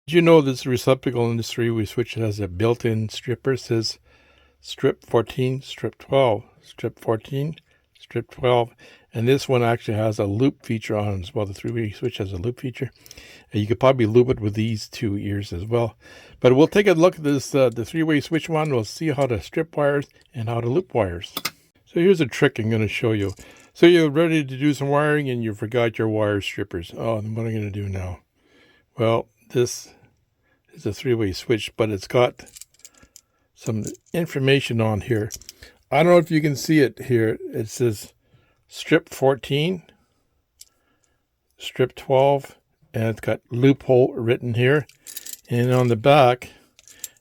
Did you know this receptacle in this three-way switch has a built-in stripper? It says strip 14, strip 12, strip 14, strip 12. And this one actually has a loop feature on it as well. The three-way switch has a loop feature. And you could probably loop it with these two ears as well. But we'll take a look at this, the three-way switch one. We'll see how to strip wires and how to loop wires. So here's a trick I'm going to show you. So you're ready to do some wiring and you forgot your wire strippers. Oh, and what am I going to do now? Well, this is a three-way switch, but it's got some information on here. I don't know if you can see it here. It says strip 14, strip 12, and it's got loophole written here. And on the back,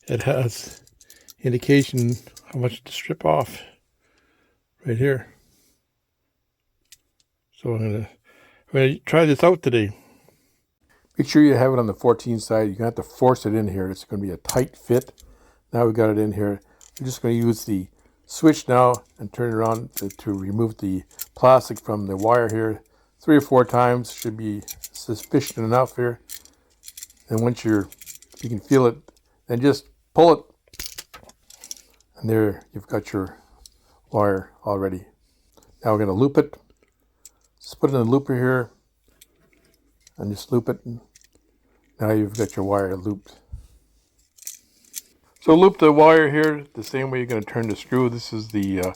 it has indication how much to strip off right here. So I'm gonna try this out today. Make sure you have it on the 14 side. You're going to have to force it in here. It's going to be a tight fit. Now we've got it in here. We're just going to use the switch now and turn it on to remove the plastic from the wire here. 3 or 4 times should be sufficient enough here. And once you can feel it, then just pull it. And there you've got your wire already. Now we're going to loop it. Just put it in the looper here. And just loop it. Now you've got your wire looped. So loop the wire here the same way you're going to turn the screw. This is the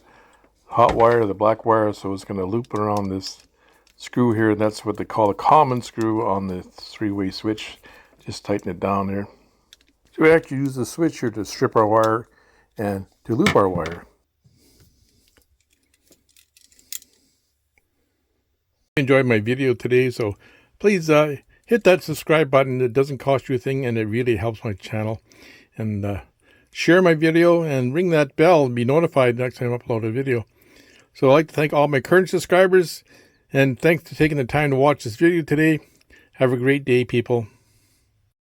hot wire, the black wire, so it's going to loop around this screw here. That's what they call a common screw on the three-way switch. Just tighten it down there. So we actually use the switch here to strip our wire and to loop our wire. Enjoyed my video today, so please hit that subscribe button. It doesn't cost you a thing, and it really helps my channel. And share my video and ring that bell and be notified next time I upload a video. So I'd like to thank all my current subscribers, and thanks for taking the time to watch this video today. Have a great day, people.